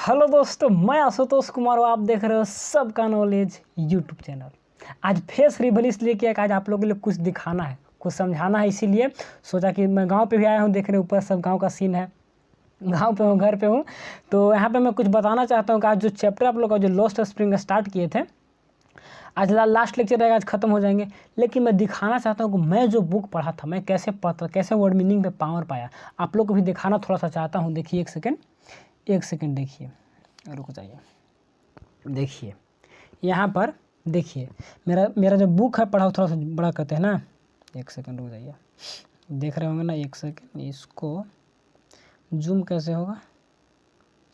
Hello दोस्तों, मैं आशुतोष कुमार और आप देख रहे हो सबका नॉलेज यूट्यूब चैनल। आज फेस रिवील इसलिए किया कि आज आप लोगों के लिए कुछ दिखाना है, कुछ समझाना है, इसीलिए सोचा कि मैं गांव पे भी आया हूं। देख रहे ऊपर सब गांव का सीन है, गांव पे हूँ, घर पे हूँ। तो यहाँ पे मैं कुछ बताना चाहता हूँ कि आज जो चैप्टर आप लोग का जो लॉस्ट स्प्रिंग स्टार्ट किए थे, आज लास्ट लेक्चर रहेगा, आज खत्म हो जाएंगे। लेकिन मैं दिखाना चाहता हूँ कि मैं जो बुक पढ़ा था, मैं कैसे वर्ड मीनिंग पे पावर पाया, आप लोग को भी दिखाना थोड़ा सा चाहता हूँ। देखिए एक सेकेंड देखिए, रुक जाइए। देखिए यहाँ पर देखिए, मेरा जो बुक है पढ़ा थोड़ा सा बड़ा करते हैं ना। एक सेकंड रुक जाइए, देख रहे होंगे ना। एक सेकंड, इसको जूम कैसे होगा,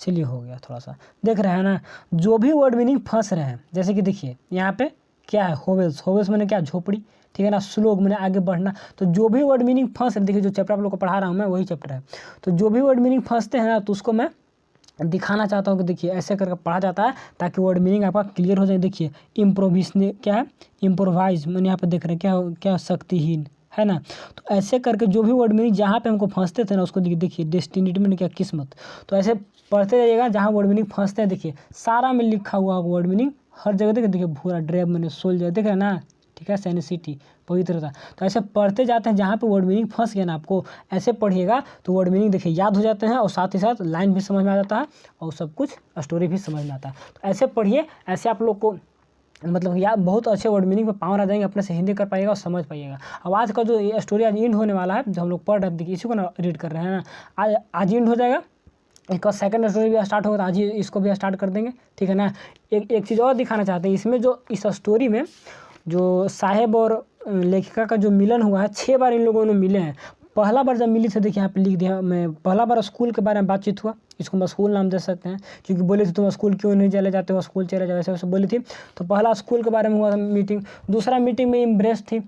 चलिए हो गया। थोड़ा सा देख रहे हैं ना, जो भी वर्ड मीनिंग फंस रहे हैं, जैसे कि देखिए यहाँ पे क्या है, होवेल्स मैंने क्या, झोपड़ी, ठीक है ना। स्लोग मैंने आगे बढ़ना। तो जो भी वर्ड मीनिंग फंस रहे, देखिए जो चैप्टर आप लोग को पढ़ा रहा हूँ मैं, वही चैप्टर है। तो जो भी वर्ड मीनिंग फंसते हैं ना, तो उसको मैं दिखाना चाहता हूँ कि देखिए ऐसे करके पढ़ा जाता है ताकि वर्ड मीनिंग आपका क्लियर हो जाए। देखिए इम्प्रोविजन क्या है, इम्प्रोवाइज मैंने यहाँ पे देख रहे हैं क्या शक्तिहीन है ना। तो ऐसे करके जो भी वर्ड मीनिंग जहाँ पे हमको फंसते थे ना, उसको देखिए डेस्टिनी मैंने क्या, किस्मत। तो ऐसे पढ़ते जाइएगा, जहाँ वर्ड मीनिंग फंसते हैं देखिए सारा में लिखा हुआ वर्ड मीनिंग हर जगह देखिए भूरा ड्रेब मैंने सोल्जर देख रहे हैं ना, ठीक है, सेनिसिटी, पवित्रता। तो ऐसे पढ़ते जाते हैं, जहाँ पे वर्ड मीनिंग फंस गया ना, आपको ऐसे पढ़िएगा तो वर्ड मीनिंग देखिए याद हो जाते हैं, और साथ ही साथ लाइन भी समझ में आ जाता है, और सब कुछ स्टोरी भी समझ में आता है। तो ऐसे पढ़िए, ऐसे आप लोग को मतलब यार बहुत अच्छे वर्ड मीनिंग पे पावर आ जाएंगे, अपने से हिंदी कर पाइएगा और समझ पाइएगा। अब आज का जो ये स्टोरी आज इंड होने वाला है, जो हम लोग पढ़ रहे हैं, देखिए इसी को ना रीड कर रहे हैं ना, आज इंड हो जाएगा। एक और सेकंड स्टोरी भी स्टार्ट होगा, तो आज ही इसको भी स्टार्ट कर देंगे, ठीक है ना। एक चीज़ और दिखाना चाहते हैं इसमें, जो इस स्टोरी में जो साहेब और लेखिका का जो मिलन हुआ है, 6 बार इन लोगों ने मिले हैं। पहला बार जब मिली थी, देखिए यहाँ पे लिख दिया मैं, पहला बार स्कूल के बारे में बातचीत हुआ, इसको मैं स्कूल नाम दे सकते हैं, क्योंकि बोले थे तुम स्कूल क्यों नहीं चले जाते हो, स्कूल चले जाओ, ऐसे बोली थी। तो पहला स्कूल के बारे में हुआ था मीटिंग। दूसरा मीटिंग में इम्प्रेस थी,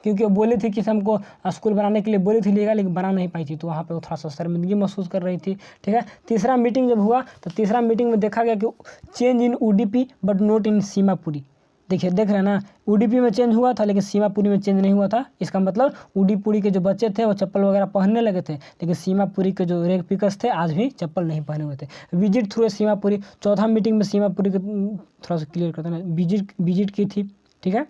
क्योंकि वो बोली थी कि हमको स्कूल बनाने के लिए बोली थी लेकिन बना नहीं पाई थी, तो वहाँ पे वो थोड़ा सा शर्मिंदगी महसूस कर रही थी, ठीक है। तीसरा मीटिंग जब हुआ, तो तीसरा मीटिंग में देखा गया कि change in Udupi but not in Seemapuri. देखिए देख रहे हैं ना, उडीपी में चेंज हुआ था लेकिन सीमापुरी में चेंज नहीं हुआ था। इसका मतलब उडीपुरी के जो बच्चे थे वो चप्पल वगैरह पहनने लगे थे, लेकिन सीमापुरी के जो रेग पिकर्स थे आज भी चप्पल नहीं पहने हुए थे। विजिट थ्रू सीमापुरी, चौथा मीटिंग में सीमापुरी के थोड़ा सा क्लियर करते हैं, विजिट की थी, ठीक है।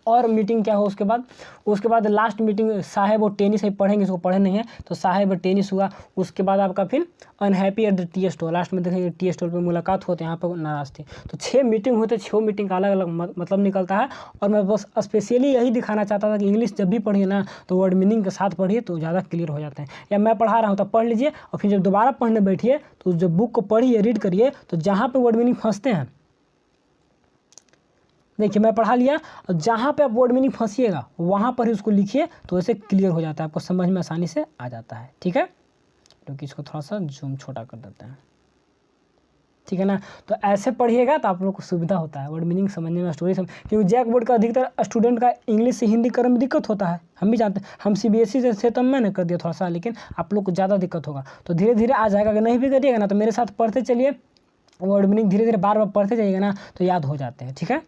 और मीटिंग क्या हो उसके बाद लास्ट मीटिंग साहेब और टेनिस है, पढ़ेंगे, इसको पढ़े नहीं है तो साहेब और टेनिस हुआ। उसके बाद आपका फिर unhappy at the tea stall, last में देखेंगे टी स्टॉल पे मुलाकात होते हैं, यहाँ पर नाराज थे। तो 6 मीटिंग हुए थे, 6 मीटिंग का अलग अलग मतलब निकलता है। और मैं बस स्पेशली यही दिखाना चाहता था कि इंग्लिश जब भी पढ़िए ना, तो वर्ड मीनिंग के साथ पढ़िए तो ज़्यादा क्लियर हो जाते हैं। या मैं पढ़ा रहा हूँ तो पढ़ लीजिए, और फिर जब दोबारा पढ़ने बैठिए तो जब बुक को पढ़िए, रीड करिए, तो जहाँ पर वर्ड मीनिंग फंसते हैं, देखिए मैं पढ़ा लिया, और जहाँ पे आप वर्ड मीनिंग फंसिएगा वहाँ पर ही उसको लिखिए, तो ऐसे क्लियर हो जाता है, आपको समझ में आसानी से आ जाता है, ठीक है। क्योंकि इसको थोड़ा सा जूम छोटा कर देते हैं, ठीक है ना। तो ऐसे पढ़िएगा तो आप लोग को सुविधा होता है वर्ड मीनिंग समझने में, स्टोरी क्योंकि जैक बोर्ड का अधिकतर स्टूडेंट का इंग्लिश से हिंदी करने में दिक्कत होता है, हम भी जानते हैं। हम CBSE से थे तो मैंने कर दिया थोड़ा सा, लेकिन आप लोग को ज़्यादा दिक्कत होगा, तो धीरे धीरे आ जाएगा। अगर नहीं भी करिएगा ना, तो मेरे साथ पढ़ते चलिए, वर्ड मीनिंग धीरे धीरे बार बार पढ़ते जाइएगा ना, तो याद हो जाते हैं, ठीक है।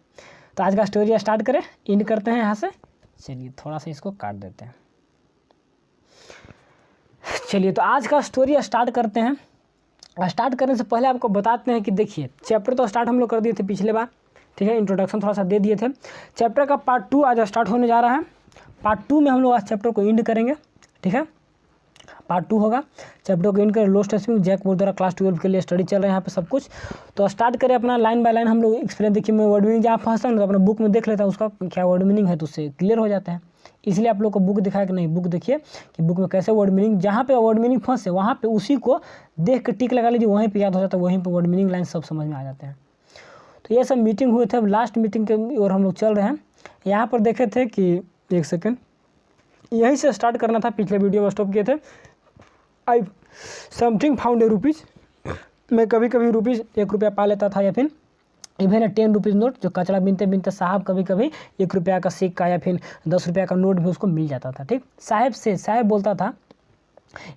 तो आज का स्टोरी स्टार्ट करें, इंड करते हैं यहाँ से। चलिए थोड़ा सा इसको काट देते हैं। चलिए तो आज का स्टोरी स्टार्ट करते हैं। स्टार्ट करने से पहले आपको बताते हैं कि देखिए चैप्टर तो स्टार्ट हम लोग कर दिए थे पिछले बार, ठीक है, इंट्रोडक्शन थोड़ा सा दे दिए थे। चैप्टर का पार्ट 2 आज स्टार्ट होने जा रहा है। पार्ट 2 में हम लोग आज चैप्टर को इंड करेंगे, ठीक है। पार्ट 2 होगा, चैप्टर को इंड कर लॉस्ट स्प्रिंग जैक बोर्ड द्वारा क्लास 12 के लिए स्टडी चल रहा है यहाँ पे सब कुछ। तो स्टार्ट करें अपना लाइन बाय लाइन हम लोग एक्सप्लेन। देखिए मैं वर्ड मीनिंग जहाँ फंसता हूँ तो अपना बुक में देख लेता हूँ उसका क्या वर्ड मीनिंग है, तो उससे क्लियर हो जाता है। इसलिए आप लोग को बुक दिखाया कि नहीं, बुक देखिए कि बुक में कैसे वर्ड मीनिंग, जहाँ पे वर्ड मीनिंग फंसे वहाँ पे उसी को देख के टिक लगा लीजिए, वहीं पे याद हो जाता है, वहीं पे वर्ड मीनिंग लाइन सब समझ में आ जाते हैं। तो ये सब मीटिंग हुए थे, अब लास्ट मीटिंग के और हम लोग चल रहे हैं। यहाँ पर देखे थे कि एक सेकेंड, यहीं से स्टार्ट करना था, पिछले वीडियो में स्टॉप किए थे। आई समथिंग फाउंड ए रुपीज़, मैं कभी कभी रुपीज़ 1 रुपया पा लेता था, या फिर इवन 10 रुपीज़ नोट, जो कचरा बीनते बीनते साहब कभी कभी 1 रुपया का सिक्का या फिर 10 रुपया का नोट भी उसको मिल जाता था, ठीक। साहब बोलता था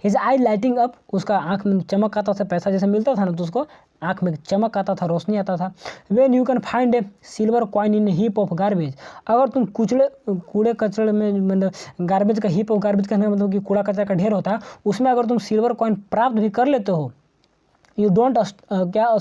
हिज आई लाइटिंग अप, उसका आँख में चमक आता था, पैसा जैसे मिलता था ना तो उसको आँख में चमक आता था, रोशनी आता था। When you can find A silver coin in heap of garbage, अगर तुम कूड़े कचरे में, मतलब गार्बेज का हीप ऑफ गार्बेज कहने का मतलब कि कूड़ा कचरा का ढेर होता है, उसमें अगर तुम सिल्वर कॉइन प्राप्त भी कर लेते हो, यू डोंट क्या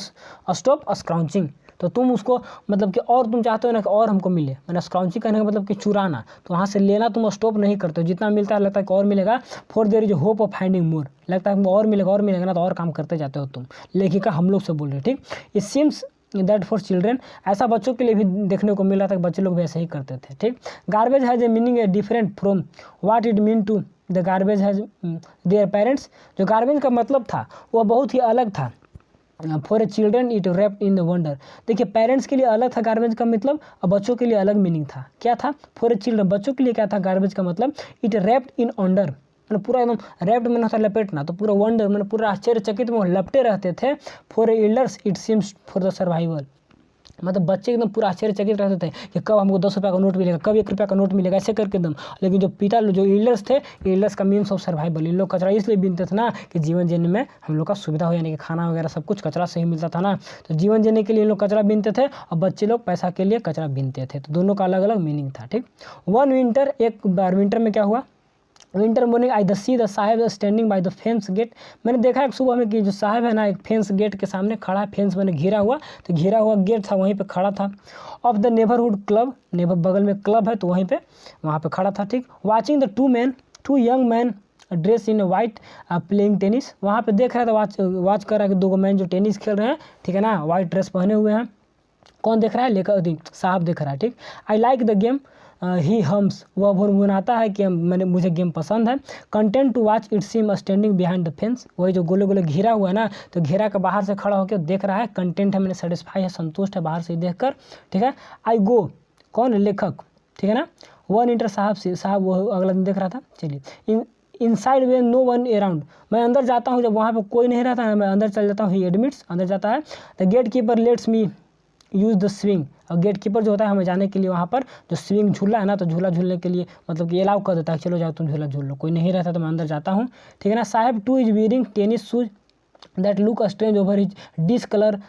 स्टॉप स्क्राउचिंग, तो तुम उसको मतलब कि और तुम चाहते हो ना कि और हमको मिले, मैंने स्क्राउचिंग कहने का मतलब कि चुराना, तो वहाँ से लेना तुम स्टॉप नहीं करते हो, जितना मिलता है लगता है कि और मिलेगा, for there is hope of finding more, लगता है और मिलेगा ना, तो और काम करते जाते हो तुम। लेखिका हम लोग से बोल रहे, ठीक। It seems that for children, ऐसा बच्चों के लिए भी देखने को मिल रहा था कि बच्चे लोग भी ऐसे ही करते थे, ठीक। Garbage has a meaning a different from what it mean to the garbage has their parents, जो गार्बेज का मतलब था वह बहुत ही अलग था। For a children it wrapped in the wonder, देखिए पेरेंट्स के लिए अलग था गार्बेज का मतलब, और बच्चों के लिए अलग मीनिंग था। क्या था? फॉर ए चिल्ड्रन, बच्चों के लिए क्या था गार्बेज का मतलब, इट रैप्ड इन अंडर, मतलब पूरा एकदम रैप्ड मैंने होता लपेटना, तो पूरा वंडर मैंने पूरा आश्चर्यचकित में लपटे रहते थे। For a elders it seems for the survival, मतलब बच्चे एकदम पूरा आश्चर्यचकित रहते थे कि कब हमको 10 रुपये का नोट मिलेगा, कब 1 रुपये का नोट मिलेगा, ऐसे करके एकदम। लेकिन जो पिता जो एल्डर्स थे, एल्डर्स का मीन्स ऑफ सर्वाइवल, इन लोग कचरा इसलिए बीनते थे ना कि जीवन जीने में हम लोग का सुविधा हो, यानी कि खाना वगैरह सब कुछ कचरा से ही मिलता था ना, तो जीवन जीने के लिए इन लोग कचरा बीनते थे और बच्चे लोग पैसा के लिए कचरा बीनते थे, तो दोनों का अलग अलग मीनिंग था, ठीक। वन विंटर, एक बार विंटर में क्या हुआ, winter morning I the see the sahib standing by the fence gate, मैंने देखा एक सुबह में कि जो साहब है ना एक फेंस गेट के सामने खड़ा है, फेंस मैंने घिरा हुआ, तो घिरा हुआ गेट था वहीं पे खड़ा था। Of the neighbourhood club, neighbour बगल में क्लब है तो वहीं पे वहाँ पे खड़ा था, ठीक। Watching the two young man dress in white playing tennis, वहाँ पे देख रहा था, वॉच कर रहा है कि 2 मैन जो टेनिस खेल रहे हैं, ठीक है ना, वाइट ड्रेस पहने हुए हैं। कौन देख रहा है? लेकर साहब देख रहा है, ठीक। I like the game he hums, वह भुनभुनाता है कि मुझे गेम पसंद है। Content to watch it seem standing behind the fence, वही जो गोले गोले घिरा हुआ है ना, तो घेरा का बाहर से खड़ा होकर देख रहा है। कंटेंट है मैंने सेटिस्फाई है, संतुष्ट है बाहर से देख कर, ठीक है। आई गो, कौन है? लेखक, ठीक है ना। वन इंटर साहब वो अगला दिन देख रहा था। चलिए, इनसाइड वे नो वन अराउंड, मैं अंदर जाता हूँ जब वहाँ पे कोई नहीं रहता है, मैं अंदर चल जाता हूँ, ही एडमिट्स, अंदर जाता है। The gate keeper lets me use the swing, और गेट कीपर जो होता है हमें जाने के लिए वहाँ पर जो स्विंग झूला है ना, तो झूला झूलने के लिए मतलब कि अलाउ कर देता है, चलो जाओ तुम झूला झूल लो, कोई नहीं रहता तो मैं अंदर जाता हूँ, ठीक है ना। साहब two is wearing tennis shoes that look strange over his discolour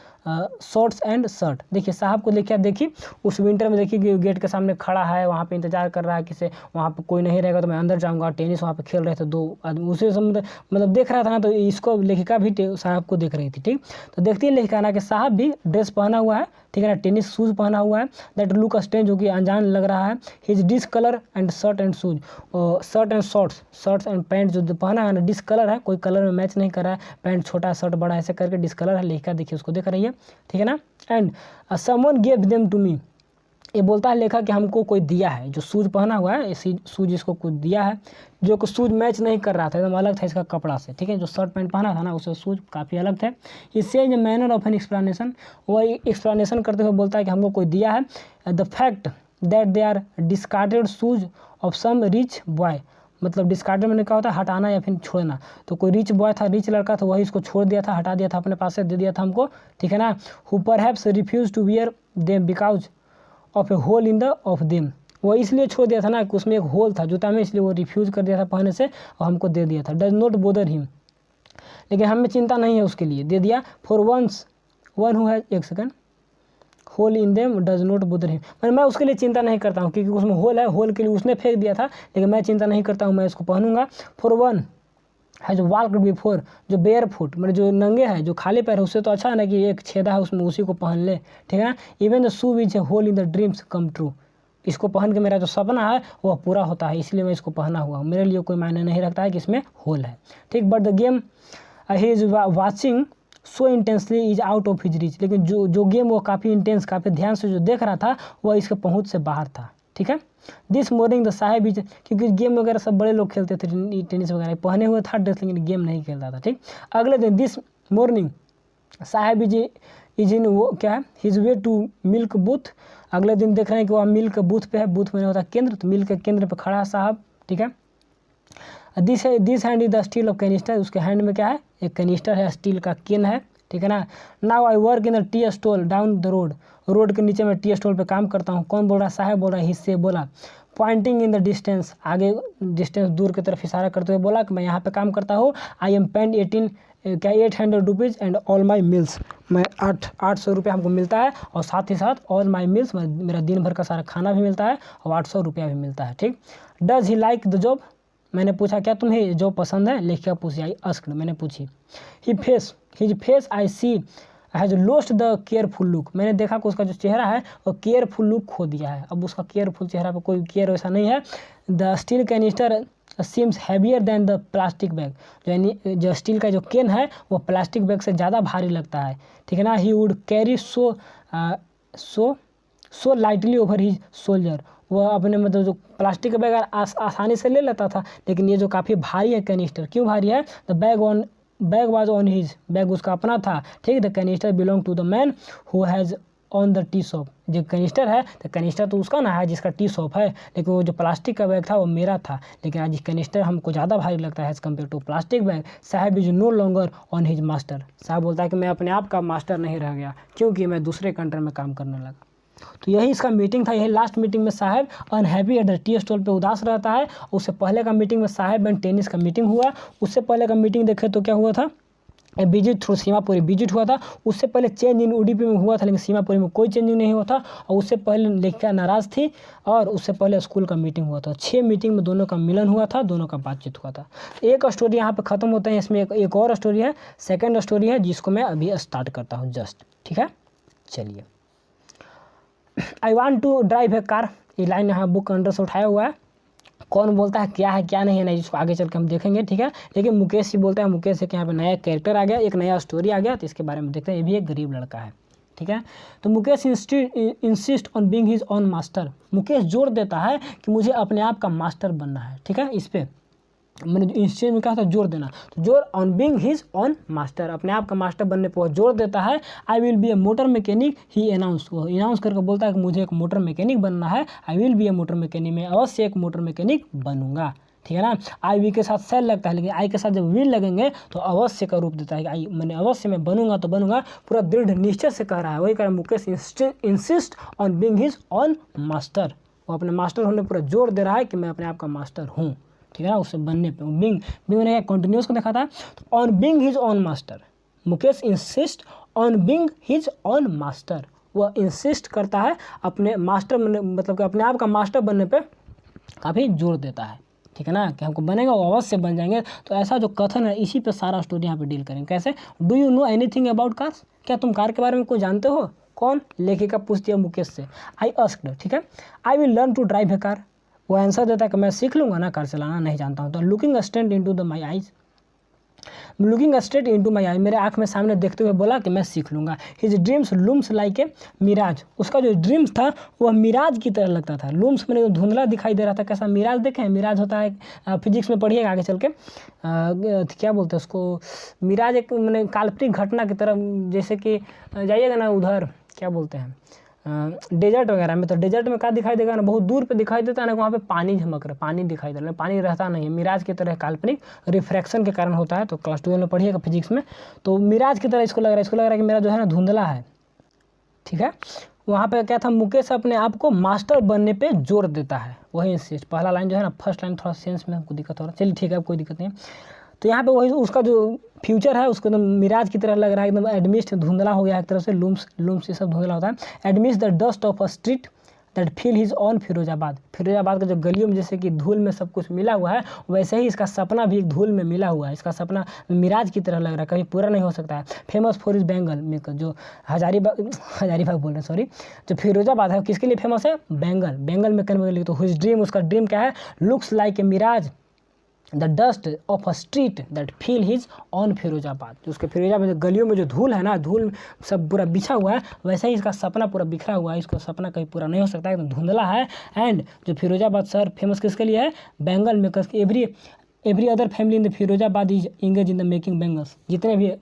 shorts and shirt, देखिए साहब को देखिए, आप देखिए उस विंटर में देखिए कि गेट के सामने खड़ा है, वहाँ पे इंतजार कर रहा है किसे, वहाँ पे कोई नहीं रहेगा तो मैं अंदर जाऊँगा। टेनिस वहाँ पे खेल रहे थे 2 आदमी, उसे मतलब देख रहा था ना, तो इसको लेखिका भी साहब को देख रही थी, ठीक। तो देखती है लेखिका ना कि साहब भी ड्रेस पहना हुआ है, ठीक है ना, टेनिस शूज़ पहना हुआ है, दैट लुक स्ट्रेंज, जो कि अनजान लग रहा है। His discolour and shirt and shoes, shirt and shirts and pant जो पहना है ना, डिसकलर है, कोई कलर में मैच नहीं कर रहा है, पैंट छोटा शर्ट बड़ा ऐसे करके डिसकलर है। लेखिका देखिए उसको देख रही है, ठीक है ना। And someone gave them to me, ये बोलता है लेखक कि हमको कोई दिया है, जो शूज पहना हुआ है इसी शूज इसको कुछ दिया है, जो कि शूज मैच नहीं कर रहा था, एकदम अलग था इसका कपड़ा से, ठीक है। जो शर्ट पैंट पहना था ना उससे शूज काफ़ी अलग थे। इससे in manner of an explanation, वो एक्सप्लेनेशन करते हुए बोलता है कि हमको कोई दिया है। The fact that they are discarded shoes of some rich boy, मतलब डिस्कार्डेड मैंने क्या होता है, हटाना या फिर छोड़ना, तो कोई रिच बॉय था, रिच लड़का था, वही इसको छोड़ दिया था, हटा दिया था, अपने पास से दे दिया था हमको, ठीक है ना। Who perhaps refuse to wear them because of a hole in the of them, वो इसलिए छोड़ दिया था ना कि उसमें एक होल था जूता में, इसलिए वो रिफ्यूज़ कर दिया था पहनने से और हमको दे दिया था। डज नॉट बोदर हिम, लेकिन हमें चिंता नहीं है उसके लिए, दे दिया। For once one who has, एक second, hole in them does not bother him, मैं उसके लिए चिंता नहीं करता हूँ क्योंकि उसमें होल है, होल के लिए उसने फेंक दिया था, लेकिन मैं चिंता नहीं करता हूँ, मैं इसको पहनूंगा। फॉर वन हैज वाल्क्ड बिफोर, जो बेयर फुट मतलब जो नंगे है, जो खाली पैर है, उससे तो अच्छा है ना कि एक छेदा है उसमें उसी को पहन ले, ठीक है ना। Even the shoe which a hole in the dreams come true, इसको पहन के मेरा जो सपना है वह पूरा होता है, इसलिए मैं इसको पहना हुआ हूँ, मेरे लिए कोई मायने नहीं रखता है कि इसमें होल है, ठीक। But the game he is watching so intensely is out of his reach, लेकिन जो गेम वो काफ़ी इंटेंस, काफ़ी ध्यान से जो देख रहा था वह इसके पहुँच से बाहर था, ठीक है। This morning the sahib is, क्योंकि गेम वगैरह सब बड़े लोग खेलते थे, टेनिस वगैरह पहने हुए था ड्रेस, लेकिन गेम नहीं खेलता था, ठीक। अगले दिन this morning sahib is in, वो क्या है, his way to milk booth, अगले दिन देख रहे हैं कि वह मिल्क बूथ पे है, बूथ में होता है केंद्र, तो मिल्क के केंद्र पे खड़ा है साहब, ठीक है। This hand is the steel of canister, उसके हैंड में क्या है, एक कैनिस्टर है, स्टील का केन है, ठीक है ना। Now I work in the tea stall down the road, road के नीचे मैं टी स्टॉल पे काम करता हूँ। कौन बोल रहा है? साहब बोल रहा है, हिस्से बोला। पॉइंटिंग इन द डिस्टेंस, आगे डिस्टेंस दूर की तरफ इशारा करते हुए बोला कि मैं यहाँ पे काम करता हूँ। I am paid 800 rupees and all my meals, मैं 800 रुपये हमको मिलता है, और साथ ही साथ ऑल माई मील्स, मेरा दिन भर का सारा खाना भी मिलता है, और 800 रुपया भी मिलता है, ठीक। Does he like the job, मैंने पूछा क्या तुम्हें जो पसंद है, लेखिका पूछी, आई आस्क्ड, मैंने पूछी। His face I see has lost the careful look, मैंने देखा कि उसका जो चेहरा है वो केयरफुल लुक खो दिया है। अब उसका केयरफुल चेहरा पे कोई केयर वैसा नहीं है। The steel canister seems heavier than the plastic bag, यानी जो स्टील का जो कैन है वो प्लास्टिक बैग से ज़्यादा भारी लगता है, ठीक है ना। He would carry so lightly over his shoulder, वह अपने मतलब जो प्लास्टिक का बैग आसानी से ले लेता था, लेकिन ये जो काफ़ी भारी है कैनिस्टर, क्यों भारी है? The bag was on his, bag उसका अपना था, ठीक। The canister belong to the man who has on the tea shop, जो कैनिस्टर है तो कैनिस्टर तो उसका ना है जिसका टी शॉप है, लेकिन वो जो प्लास्टिक का बैग था वो मेरा था, लेकिन आज कैनिस्टर हमको ज़्यादा भारी लगता है as compare to plastic bag. Sahib is no longer on his master, Sahib बोलता है कि मैं अपने आप का मास्टर नहीं रह गया, क्योंकि मैं दूसरे कंट्री में काम करने लगा। तो यही इसका मीटिंग था, यही लास्ट मीटिंग में साहब unhappy at the tea stall पे उदास रहता है। उससे पहले का मीटिंग में साहब एंड टेनिस का मीटिंग हुआ। उससे पहले का मीटिंग देखे तो क्या हुआ था, विजिट थ्रू सीमापुरी विजिट हुआ था। उससे पहले चेंज इन उडुपी में हुआ था, लेकिन सीमापुरी में कोई चेंजिंग नहीं हुआ था। और उससे पहले लेखिका नाराज़ थी, और उससे पहले स्कूल का मीटिंग हुआ था। 6 मीटिंग में दोनों का मिलन हुआ था, दोनों का बातचीत हुआ था। एक स्टोरी यहाँ पे ख़त्म होता है, इसमें एक और स्टोरी है, सेकेंड स्टोरी है, जिसको मैं अभी स्टार्ट करता हूँ जस्ट, ठीक है। चलिए, I want to drive a car, ये लाइन यहाँ बुक अंडर से उठाया हुआ है। कौन बोलता है क्या नहीं है नहीं, जिसको आगे चल के हम देखेंगे, ठीक है। लेकिन मुकेश ही बोलता है, मुकेश से कि यहाँ पे नया कैरेक्टर आ गया, एक नया स्टोरी आ गया, तो इसके बारे में देखते हैं। ये भी एक गरीब लड़का है, ठीक है। तो Mukesh insist on being his own master, Mukesh जोर देता है कि मुझे अपने आप का मास्टर बनना है, ठीक है। इस पर मैंने इस चीज़ में कहा था जोर देना, तो जोर on being his own master, अपने आप का मास्टर बनने पर जोर देता है। I will be A motor mechanic, he announce, वो अनाउंस करके बोलता है कि मुझे एक मोटर मैकेनिक बनना है। I will be A motor mechanic, मैं अवश्य एक मोटर मैकेनिक बनूंगा, ठीक है ना। आई वी के साथ सेल लगता है, लेकिन आई के साथ जब विल लगेंगे तो अवश्य का रूप देता है कि आई मैंने अवश्य मैं बनूंगा तो बनूंगा, पूरा दृढ़ निश्चय से कह रहा है। वही कह रहा है Mukesh insist on being his own master, वो अपने मास्टर होने पूरा जोर दे रहा है कि मैं अपने आप का मास्टर हूँ, ठीक है ना। उससे बनने पे बिंग ने कंटिन्यूस को देखा था। तो own being his own master, Mukesh insist on being his own master, वह इंसिस्ट करता है अपने मास्टर मतलब कि अपने आप का मास्टर बनने पे काफ़ी जोर देता है, ठीक है ना, कि हमको बनेगा वो अवश्य बन जाएंगे। तो ऐसा जो कथन है इसी पे सारा स्टोरी यहाँ पे डील करेंगे। कैसे? Do you know anything about cars, क्या तुम कार के बारे में कोई जानते हो? कौन? लेखिका पूछती है मुकेश से। आई आस्क्ड, ठीक है। I will learn to drive a car, वो आंसर देता है कि मैं सीख लूँगा ना कार चलाना, नहीं जानता हूँ। तो looking straight into the my eyes, looking straight into my eye, मेरे आँख में सामने देखते हुए बोला कि मैं सीख लूँगा। His dreams looms like a mirage, उसका जो ड्रीम्स था वह मिराज की तरह लगता था। लूम्स मैंने धुंधला दिखाई दे रहा था, कैसा? मिराज देखें, मिराज होता है फिजिक्स में पढ़िएगा आगे चल के, क्या बोलते हैं उसको, मिराज एक मैंने काल्पनिक घटना की तरह, जैसे कि जाइएगा ना उधर क्या बोलते हैं डेजर्ट वगैरह में, तो डेजर्ट में क्या दिखाई देगा ना, बहुत दूर पे दिखाई देता है ना, वहाँ पे पानी झमक रहा है, पानी दिखाई दे रहा है, पानी रहता नहीं है। मिराज की तरह काल्पनिक रिफ्रैक्शन के कारण होता है, तो क्लास 12 में पढ़िएगा फिजिक्स में। तो मिराज की तरह इसको लग रहा है कि मेरा जो है ना धुंधला है, ठीक है। वहाँ पे क्या था, मुकेश अपने आप को मास्टर बनने पे जोर देता है, वही इंसिस्ट। पहला लाइन जो है ना, फर्स्ट लाइन थोड़ा सेंस में हमको दिक्कत हो रहा है, चलिए ठीक है, अब कोई दिक्कत नहीं। तो यहाँ पे वही उसका जो फ्यूचर है उसको एकदम मिराज की तरह लग रहा है, एकदम एडमिस्ट धुंधला हो गया एक तरह से, लूम्स ये सब धुंधला होता है। Amidst the dust of a street that feel his on Firozabad, Firozabad का जो गलियों में जैसे कि धूल में सब कुछ मिला हुआ है, वैसे ही इसका सपना भी एक धूल में मिला हुआ है। इसका सपना मिराज की तरह लग रहा है, कभी पूरा नहीं हो सकता है। फेमस फॉर इज बेंगल में जो हजारीबाग बोल रहे हैं, सॉरी, जो फिरोजाबाद है किसके लिए फेमस है? बेंगल में करने के लिए। तो हुज ड्रीम, उसका ड्रीम क्या है? Looks like a mirage the dust of a street that feel his on Firozabad, जो उसके फिरोजाबाद गलियों में जो धूल है ना, धूल सब पूरा बिछा हुआ है, वैसे ही इसका सपना पूरा बिखरा हुआ है। इसको सपना कहीं पूरा नहीं हो सकता, एकदम धुंधला है। एंड जो फिरोजाबाद शहर फेमस किसके लिए है? बेंगल में। Every other family in the Firozabad is engage in the making bangles, जितने भी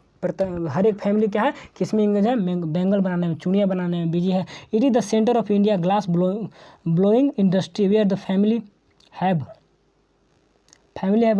हर एक फैमिली क्या है, किसमें इंगेज है? बेंगल बनाने में, चूड़ियाँ बनाने में बिजी है। It is the centre of India glass blowing industry where the family have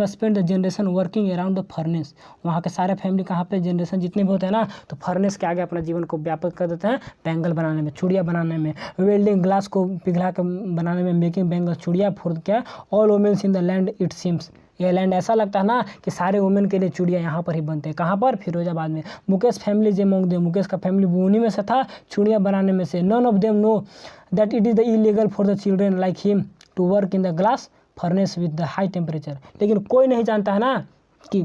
spend the generation working around the furnace, वहाँ के सारे फैमिली कहाँ पे जनरेशन जितने भी होते हैं ना, तो फर्नेस के आगे अपना जीवन को व्यापक कर देते हैं, बेंगल बनाने में, चूड़ियाँ बनाने में, वेल्डिंग ग्लास को पिघला के बनाने में, मेकिंग बेंगल, चूड़ियाँ फोड़ के। All womens in the land it seems, यह लैंड ऐसा लगता है ना कि सारे वुमेन के लिए चूड़ियाँ यहाँ पर ही बनते हैं। कहाँ पर? फिरोजाबाद में। मुकेश फैमिली जे मोंग दे, मुकेश का फैमिली उन्हीं में से था, चूड़ियाँ बनाने में से। None of them know that it is the illegal for the children like him to work in the glass furnace with the high temperature. लेकिन कोई नहीं जानता है ना कि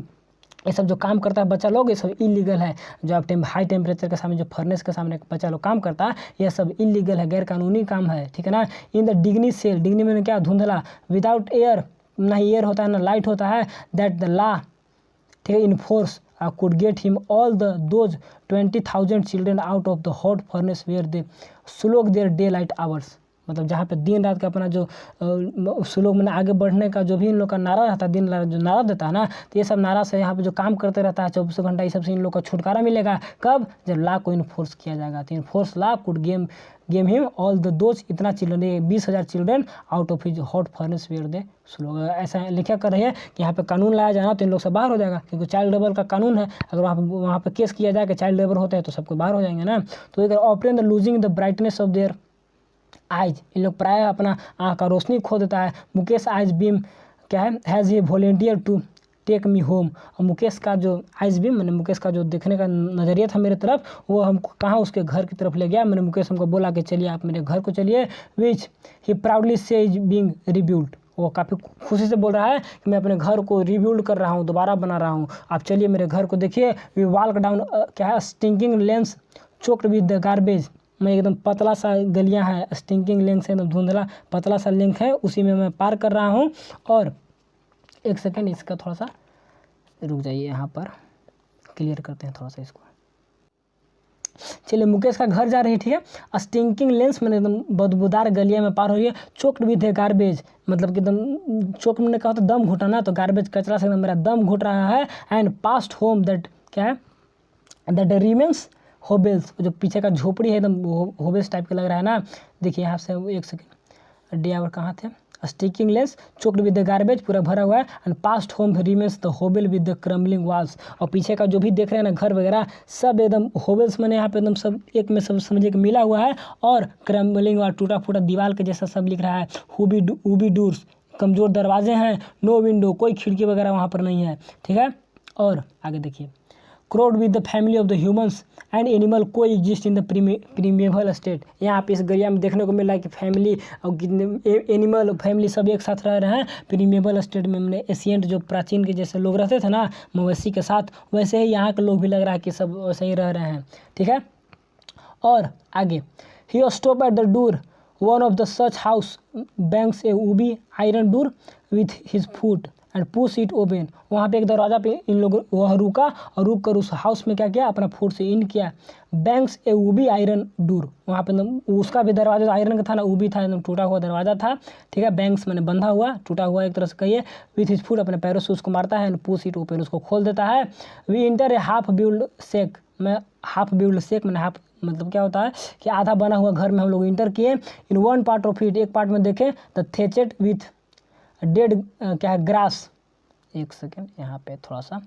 ये सब जो काम करता है बच्चा लोग, ये सब इलीगल है। जो आप हाई टेम्परेचर के सामने, जो फर्नेस के सामने बच्चा लोग काम करता है, ये सब इलीगल है, गैर कानूनी काम है, ठीक है ना। इन द डिग्नी सेल, डिग्नी में क्या, धुंधला, विदाउट एयर, ना ही एयर होता है ना लाइट होता है, दैट द लॉ, ठीक है, enforce could get him all those 20,000 children out of the hot furnace where they slog their daylight hours। मतलब जहाँ पे दिन रात का अपना जो स्लोग मैंने आगे बढ़ने का जो भी इन लोग का नारा रहता है, दिन रात जो नारा देता है ना, तो ये सब नारा से यहाँ पे जो काम करते रहता है 24 घंटा, ये सब से इन लोग का छुटकारा मिलेगा। कब? जब लॉ को इन्फोर्स किया जाएगा। तो enforce law could game him all those, इतना children, 20,000 children out of his hot furnace where they slog. ऐसा लिखा कर रही है कि यहाँ पे कानून लाया जाना तो इन लोग से बाहर हो जाएगा, क्योंकि चाइल्ड लेबर का कानून है। अगर वहाँ पे केस किया जाए कि चाइल्ड लेबर होते हैं तो सबको बाहर हो जाएंगे ना। तो इधर ऑपरेन the losing the brightness of their eyes, इन लोग प्राय अपना आँख का रोशनी खो देता है। मुकेश आइज बीम क्या है, हैज़ ये volunteer to take me home. और मुकेश का जो आइज बीम, मैंने मुकेश का जो देखने का नज़रिया था मेरे तरफ, वो हमको कहाँ, उसके घर की तरफ ले गया। मैंने मुकेश हमको बोला कि चलिए आप मेरे घर को चलिए, which he proudly says is being rebuild. वो काफ़ी खुशी से बोल रहा है कि मैं अपने घर को रिबिल्ड कर रहा हूँ, दोबारा बना रहा हूँ, आप चलिए मेरे घर को देखिए। वी वॉक डाउन क्या है, stinking lens choked with the garbage. मैं एकदम पतला सा गलियां है, स्टिंकिंग लेंस है, एकदम धुंधला पतला सा लिंक है, उसी में मैं पार कर रहा हूँ। और एक सेकेंड इसका थोड़ा सा रुक जाइए, यहाँ पर क्लियर करते हैं थोड़ा सा इसको। चलिए, मुकेश का घर जा रही है, ठीक है। स्टिंकिंग लेंस मैंने एकदम बदबूदार गलिया में पार हो रही है। चोक्ड विद है गार्बेज, मतलब कि एकदम चोक मैंने कहा था दम घुटाना, तो गार्बेज कचरा से एकदम मेरा दम घुट रहा है। एंड पास्ट होम दैट क्या है, दैट रिमेंस होबेल्स, जो पीछे का झोपड़ी है एकदम होबेल्स टाइप का लग रहा है ना। देखिए यहाँ से, एक सेकेंड, डे आवर कहाँ थे, sticking lanes choked with the garbage, पूरा भरा हुआ है। And past home remains the hovel with the crumbling walls. और पीछे का जो भी देख रहे हैं ना घर वगैरह, सब एकदम होबेल्स मैंने यहाँ पे एकदम सब एक में सब समझिए कि मिला हुआ है। और क्रम्बलिंग वॉल, टूटा फूटा दीवार के जैसा सब लिख रहा है। उबी डूर्स, कमज़ोर दरवाजे हैं। नो विंडो, कोई खिड़की वगैरह वहाँ पर नहीं है, ठीक है। और आगे देखिए, crowd with the family of the humans and animal को exist in the preamble state. यहाँ पे इस गरिया में देखने को मिल रहा है कि फैमिली और कितने एनिमल फैमिली सब एक साथ रह रहे हैं प्रीमेबल स्टेट में। मैंने एशियंट जो प्राचीन के जैसे लोग रहते थे ना मवेशी के साथ, वैसे ही यहाँ के लोग भी लग रहा है कि सब वैसे ही रह रहे हैं, ठीक है। और आगे, he stop at the door one of the such house banks a उबी iron door with his foot and push it open. वहाँ पे एक दरवाज़ा पे इन लोग वह रुका और रुक कर उस हाउस में क्या किया, अपना फुट से इन किया। बैंक्स ए उबी आयरन डोर, वहाँ पे उसका भी दरवाजा आयरन का था ना, उबी था, एकदम टूटा हुआ दरवाज़ा था, ठीक है। बैंक्स मैंने बंधा हुआ, टूटा हुआ एक तरह से कहिए। विथ हिज फुट, अपने पैरों से उसको मारता है। एंड पुश इट ओपन, उसको खोल देता है। We enter a half build shack, मैं हाफ बिल्ड शेक मैंने हाफ मतलब क्या होता है कि आधा बना हुआ घर में हम लोग इंटर किए। In one part of it, एक पार्ट में देखें, द थेचेड विथ डेड क्या है ग्रास। एक सेकेंड, यहाँ पे थोड़ा सा,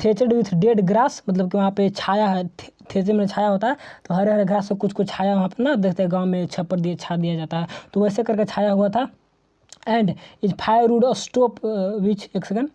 थेचेड विथ डेड ग्रास, मतलब कि वहाँ पे छाया है, थेचे में छाया होता है, तो हरे हरे घास से कुछ कुछ छाया वहाँ पे ना, देखते हैं गांव में छप्पर दिए छा दिया जाता है, तो वैसे करके छाया हुआ था। एंड इज फायरवुड स्टोप विच, एक सेकेंड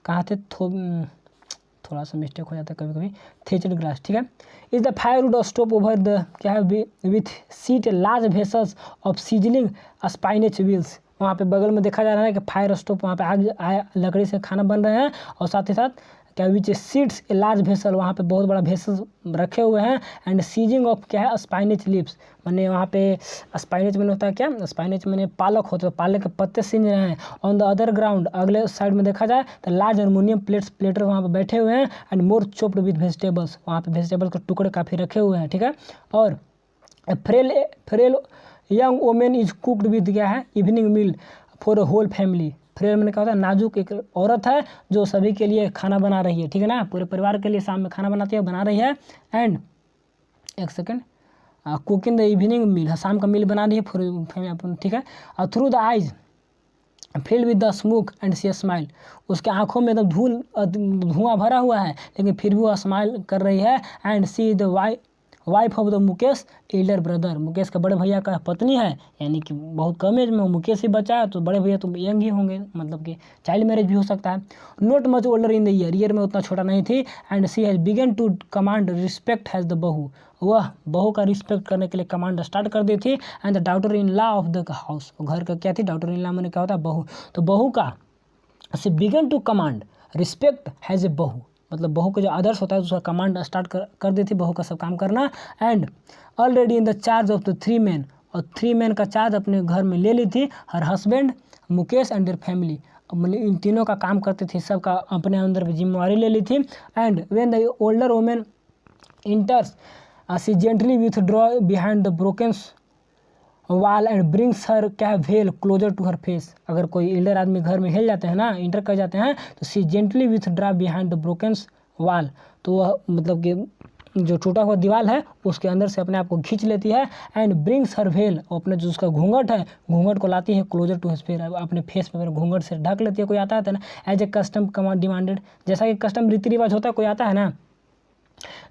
कहाँ थे, थोड़ा सा मिस्टेक हो जाता है कभी कभी, थेचेड ग्रास, ठीक है। Is the firewood stove over the क्या है with seat large vessels of sizzling spinach wheels. वहाँ पे बगल में देखा जा रहा है कि फायर स्टोव, वहाँ पे आग लकड़ी से खाना बन रहे हैं। और साथ ही साथ क्या विच सीट्स ए लार्ज भेसल, वहाँ पे बहुत बड़ा भेसल रखे हुए हैं। एंड सीजिंग ऑफ क्या है स्पाइनेच लिप्स, मैंने वहाँ पे स्पाइनेच मैंने होता है क्या, स्पाइनेच मैंने पालक होता है, पालक के पत्ते सींच रहे हैं। ऑन द अदर ग्राउंड, अगले साइड में देखा जाए तो लार्ज एल्युमिनियम प्लेटर वहाँ पे बैठे हुए हैं। And more chopped with vegetables, वहाँ पे वेजिटेबल्स के टुकड़े काफ़ी रखे हुए हैं, ठीक है। और frail young women is cooked with क्या है evening meal for a whole family. Frail मैंने कहा था नाजुक एक औरत है जो सभी के लिए खाना बना रही है, ठीक है ना, पूरे परिवार के लिए शाम में खाना बनाती है, बना रही है। एंड एक second, cooking the evening meal, शाम का मील बना रही है फैमिली, ठीक है। Through the eyes filled with the smoke and she smile, उसके आंखों में एकदम धुआं भरा हुआ है, लेकिन फिर भी वह स्माइल कर रही है। And see the wife of the Mukesh Elder brother, Mukesh का बड़े भैया का पत्नी है, यानी कि बहुत कम एज में मुकेश ही बचा है, तो बड़े भैया तो यंग ही होंगे, मतलब कि चाइल्ड मैरिज भी हो सकता है। Not much older in the year में उतना छोटा नहीं थी। And she has begun to command respect has the bahu, वह बहू का रिस्पेक्ट करने के लिए कमांड स्टार्ट कर दी थी। And the daughter in law of the house, घर का क्या थी, डॉटर इन लॉ मैंने क्या होता है, बहू, तो बहू का she began to command respect has a बहू, मतलब बहू का जो आदर्श होता है उसका कमांड स्टार्ट कर दी थी, बहू का सब काम करना। And already in the charge of the 3 men, और 3 men का चार्ज अपने घर में ले ली थी। Her husband, Mukesh and their family, मतलब इन तीनों का काम करती थी, सबका अपने अंदर जिम्मेवारी ले ली थी। And when the older women enters she gently withdraw behind the broken wall and brings her क्या veil closer to her face, अगर कोई एल्डर आदमी घर में हिल जाते हैं ना, इंटर कर जाते हैं, तो she gently withdraw behind the broken wall, तो वह मतलब कि जो टूटा हुआ दीवार है उसके अंदर से अपने आप को खींच लेती है। एंड ब्रिंग्स हर वेल, अपने जो उसका घूंघट है, घूंघट को लाती है क्लोजर टू हिज फेस, अपने फेस पे घूंघट से ढक लेती है। कोई आता है ना, as a custom command demanded, जैसा कि कस्टम रीति रिवाज होता है, कोई आता है ना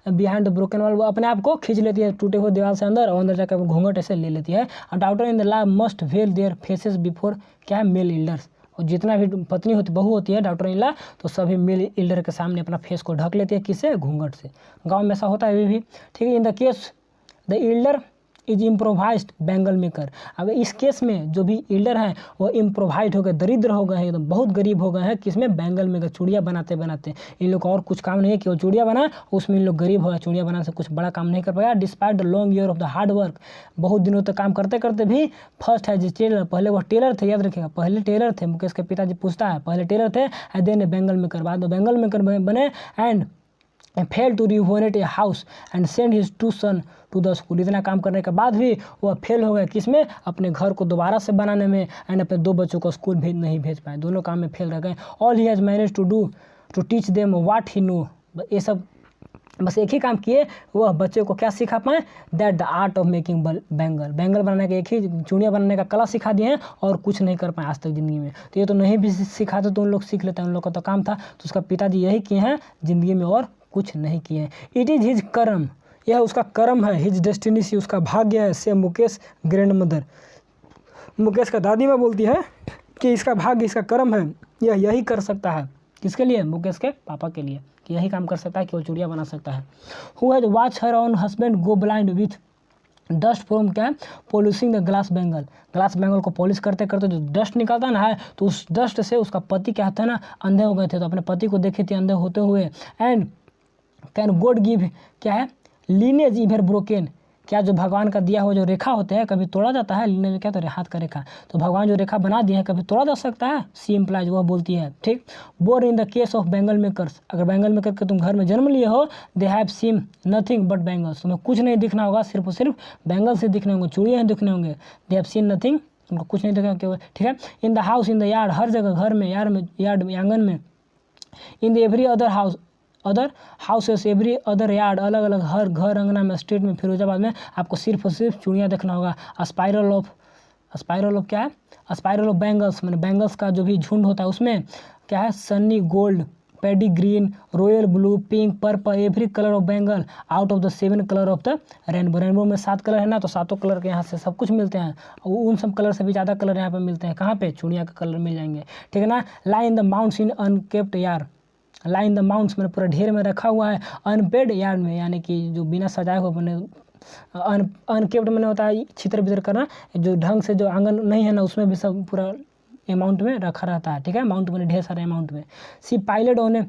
बिहाइंड द ब्रोकन वॉल, वो अपने आप को खींच लेती है टूटे हुए दीवार से अंदर, और अंदर जाकर घूंघट ऐसे ले लेती है। और daughter in the law must well their faces before क्या है, मेल एल्डर्स, और जितना भी पत्नी होती, बहू होती है डॉटर इन लॉ, तो सभी मेल एल्डर के सामने अपना फेस को ढक लेती है, किससे, घूंघट से। गाँव में ऐसा होता है अभी भी, ठीक है। In the case the Elder is improvised bangle maker, अब इस केस में जो भी एल्डर हैं वो इम्प्रोवाइज हो गए, दरिद्र हो गए हैं, एकदम बहुत गरीब हो गए हैं, किसमें, बैंगल मेकर, चूड़ियाँ बनाते बनाते। इन लोग और कुछ काम नहीं है कि वो चूड़ियाँ बनाए, उसमें इन लोग गरीब हो गए, चूड़ियाँ बनाने से कुछ बड़ा काम नहीं कर पाया। Despite the long year of the hard work, बहुत दिनों तक काम करते करते भी। फर्स्ट है जी टेलर, पहले वो टेलर थे, याद रखिएगा, पहले टेलर थे, मुकेश के पिताजी पूछता है, पहले टेलर थे, एंड देन बैंगल मेकर, बाद में बैंगल मेकर बने। And fail to renovate a house and send his 2 sons to the school, इतना काम करने के बाद भी वह फेल हो गए, किसमें, अपने घर को दोबारा से बनाने में। एंड अपने 2 बच्चों को स्कूल नहीं भेज पाए, दोनों काम में फेल रह गए। All he has manage to do to teach them what he know, ये सब बस एक ही काम किए, वह बच्चे को क्या सिखा पाए, that the art of making bangle, bangle बनाने के, एक ही चूड़ियाँ बनाने का कला सिखा दिए हैं, और कुछ नहीं कर पाए आज तक ज़िंदगी में। तो ये तो नहीं भी सिखाते तो उन लोग सीख लेते हैं, उन लोग का तो काम था, तो उसका पिताजी यही किए हैं ज़िंदगी में, और कुछ नहीं किए हैं। इट इज़ हिज कर्म, यह उसका कर्म है, हिज डेस्टिनी सी, उसका भाग्य है। से मुकेश ग्रैंड मदर, मुकेश का दादी माँ बोलती है कि इसका भाग्य, इसका कर्म है, यह यही कर सकता है, किसके लिए, मुकेश के पापा के लिए, कि यही काम कर सकता है कि वो चूड़ियाँ बना सकता है। Who has watch her on husband go blind with dust from क्या, polishing the glass bangle, glass bangle को पॉलिश करते करते जो डस्ट निकलता ना है, तो उस डस्ट से उसका पति क्या था ना, अंधे हो गए थे, तो अपने पति को देखे थे अंधे होते हुए। एंड कैन गॉड गिव क्या है, लीनेज इवर ब्रोकन, क्या जो भगवान का दिया हुआ जो रेखा होते हैं कभी तोड़ा जाता है, लीनेज में क्या, तो हाथ का रेखा, तो भगवान जो रेखा बना दिए हैं कभी तोड़ा जा सकता है, सी इम्प्लाइज, वह बोलती है, ठीक। Bore in the case of bangle makers, अगर बैंगल मेकर के तुम घर में जन्म लिए हो, they have seen nothing but bangles, तुम्हें कुछ नहीं दिखना होगा, सिर्फ और सिर्फ बैंगल से दिखने होंगे, चूड़ियाँ दिखने होंगे। दे हैव सीन नथिंग, तुमको कुछ नहीं दिखना केवल, ठीक है। In the house in the yard, हर जगह, घर में, यार्ड में, आंगन में। In the every other house, other houses, every other yard, अलग अलग हर घर, अंगना में, स्ट्रीट में, फिरोजाबाद में, आपको सिर्फ और सिर्फ चूड़ियाँ देखना होगा। स्पाइरल ऑफ क्या है, स्पाइरल ऑफ बैंगल्स, मैंने बैंगल्स का जो भी झुंड होता है उसमें क्या है, Sunny gold, paddy green, royal blue, pink, purple, every colour of bangle out of the 7 colour of the rainbow, rainbow में 7 कलर है ना, तो 7 कलर के यहाँ से सब कुछ मिलते हैं, और उन सब कलर से भी ज़्यादा कलर यहाँ पे मिलते हैं, कहाँ पे, चूड़ियाँ का कलर मिल जाएंगे, ठीक है ना। Lie in the mounds in unkept yard, line the mounds मैंने पूरा ढेर में रखा हुआ है, अनपेड यार्ड में, यानी कि जो बिना सजाए हुए मैंने, अनकेप्ड मैंने होता है छितर बितर करना, जो ढंग से जो आंगन नहीं है ना, उसमें भी सब पूरा अमाउंट में रखा रहता है, ठीक है, अमाउंट मैंने ढेर सारे अमाउंट में। She pilot on a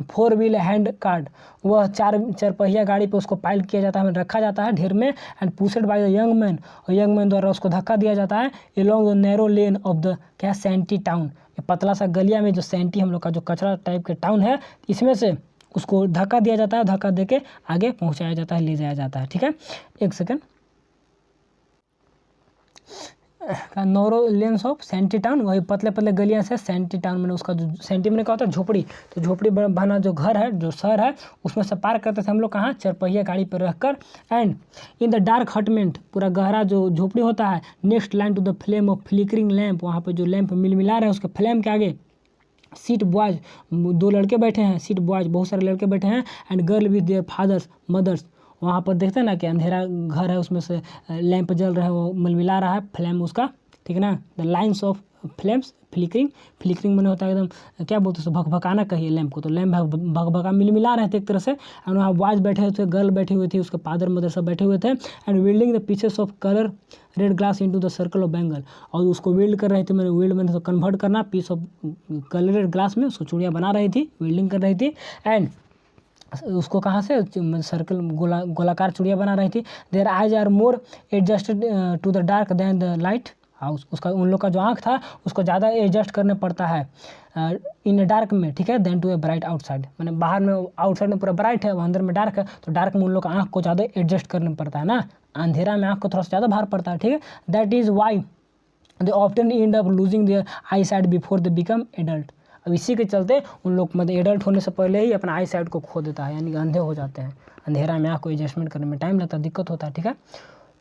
4 wheel hand card, वह 4 पहिया गाड़ी पे उसको पाइल किया जाता है, रखा जाता है ढेर में। And pushed by the young man, और यंग मैन द्वारा उसको धक्का दिया जाता है, along the narrow lane of the क्या, सैंटी टाउन, पतला सा गलिया में जो सैंटी हम लोग का जो कचरा टाइप के टाउन है, इसमें से उसको धक्का दिया जाता है, धक्का देके आगे पहुंचाया जाता है, ले जाया जाता है, ठीक है। एक second, noro lens of senti town, वही पतले पतले गलियां से सैंटी टाउन, मैंने उसका जो सैंटी मैंने कहा होता है झोपड़ी, तो झोपड़ी बना जो घर है, जो शहर है, उसमें से पार करते थे हम लोग कहाँ, 4 पहिया गाड़ी पर रखकर। And in the dark hutment, पूरा गहरा जो झोपड़ी होता है, next line to the flame of flickering lamp, वहाँ पर जो लैंप मिला रहे हैं उसके फ्लेम के आगे सीट बॉयज, 2 लड़के बैठे हैं, सीट बॉयज बहुत सारे लड़के बैठे हैं, and girl with their fathers mothers, वहाँ पर देखते हैं ना कि अंधेरा घर है, उसमें से लैंप जल रहा है, वो मिलमिला रहा है फ्लेम उसका, ठीक है ना। The lines of flames flickering मैंने होता है एकदम क्या बोलते हैं भकभकाना कहिए लैंप को, तो लैंप भकभका मिलमिला रहे थे एक तरह से। एंड वहाँ बॉयज बैठे हुए थे, गर्ल बैठी हुई थी, उसके फादर मदर सब बैठे हुए थे। And building the pieces of colour red glass into the circle of bangle, और उसको विल्ड कर रही थी, मैंने तो कन्वर्ट करना पीस ऑफ कलरेड ग्लास में, उसको चूड़ियाँ बना रही थी, वेल्डिंग कर रही थी। एंड उसको कहाँ से सर्कल गोलाकार चूड़ियाँ बना रही थी। Their eyes are more adjusted to the dark than the light, उसका उन लोग का जो आँख था उसको ज़्यादा एडजस्ट करने पड़ता है इन डार्क में, ठीक है, then to a bright outside, मैंने बाहर में आउटसाइड में पूरा ब्राइट है, अंदर में डार्क है, तो डार्क में उन लोग का आँख को ज़्यादा एडजस्ट करना पड़ता है ना, अंधेरा में आँख को थोड़ा सा ज़्यादा भार पड़ता है, ठीक है। That is why they often end up losing their eyesight before they become adult. अब इसी के चलते उन लोग मतलब एडल्ट होने से पहले ही अपना आई साइड को खो देता है, यानी कि अंधे हो जाते हैं, अंधेरा में आँख को एडजस्टमेंट करने में टाइम लगता है, दिक्कत होता है, ठीक है।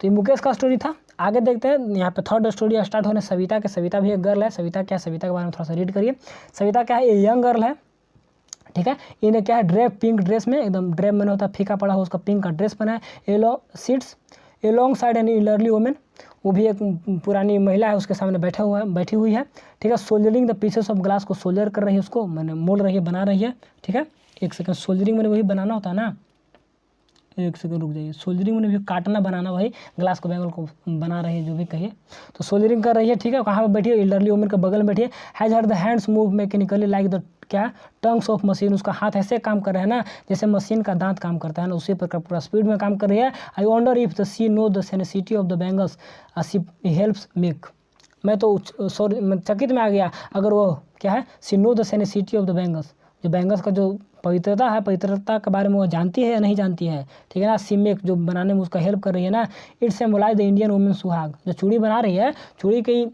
तो ये मुकेश का स्टोरी था। आगे देखते हैं, यहाँ पे थर्ड स्टोरी स्टार्ट होने सविता के। सविता भी एक गर्ल है। सविता क्या, सविता के बारे में थोड़ा सा रीड करिए। सविता क्या है, ये यंग गर्ल है, ठीक है। इन्हें क्या है, ड्रेप पिंक ड्रेस में, एकदम ड्रेप मैंने होता है फीका पड़ा हो, उसका पिंक का ड्रेस बना है। Yellow seats alongside an इलरली वोमेन, वो भी एक पुरानी महिला है, उसके सामने बैठी हुई है, ठीक है। Soldiering the pieces of glass, को सोल्जर कर रही है, उसको मैंने मोड़ रही है, बना रही है, ठीक है। एक सेकंड, सोल्जरिंग मैंने वही बनाना होता है ना, एक सेकंड रुक जाइए। सोल्जरिंग में भी काटना बनाना, वही ग्लास को बैंगल को बना रही है, जो भी कहिए, तो सोल्जरिंग कर रही है, ठीक है। कहाँ पर बैठी है, इल्डरली वुमन के बगल में बैठी है। Has her the hands move mechanically like the क्या टंग्स ऑफ मशीन, उसका हाथ ऐसे काम कर रहे हैं ना जैसे मशीन का दांत काम करता है ना, उसी प्रकार पूरा स्पीड में काम कर रही है। I wonder if the she know the sanctity of the bangles she helps make, मैं तो सॉरी चकित में आ गया, अगर वो क्या है, she know the sanctity of the bangles, जो बैंगल्स का जो पवित्रता है, पवित्रता के बारे में वो जानती है या नहीं जानती है, ठीक है ना। सिमेक जो बनाने में उसका हेल्प कर रही है ना। It's symbolize the Indian women suhag, जो चूड़ी बना रही है, चूड़ी की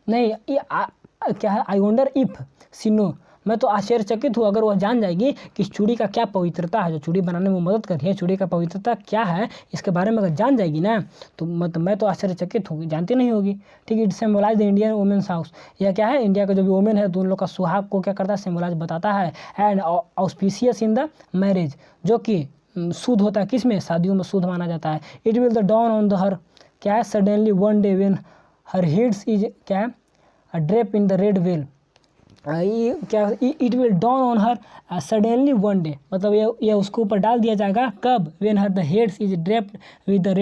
नहीं क्या है, आई वंडर इफ सिनो, मैं तो आश्चर्यचकित हूँ अगर वह जान जाएगी कि इस चूड़ी का क्या पवित्रता है, जो चूड़ी बनाने में मदद कर रही है, चूड़ी का पवित्रता क्या है, इसके बारे में अगर जान जाएगी ना, तो मैं तो आश्चर्यचकित होगी, जानती नहीं होगी, ठीक है। It symbolize the Indian womens house, यह क्या है, इंडिया का जो भी वुमेन है, तो उन लोग का सुहाग को क्या करता है, सिंबलाइज बताता है। And auspicious in the marriage, जो कि शुद्ध होता है, किस में, शादियों में शुद्ध माना जाता है। It will the dawn on the her, क्या है, suddenly one day when her heads is क्या है, a drape in the red veil, क्या, it will dawn on her suddenly one day, मतलब ये उसके ऊपर डाल दिया जाएगा, कब, when her the heads is draped with the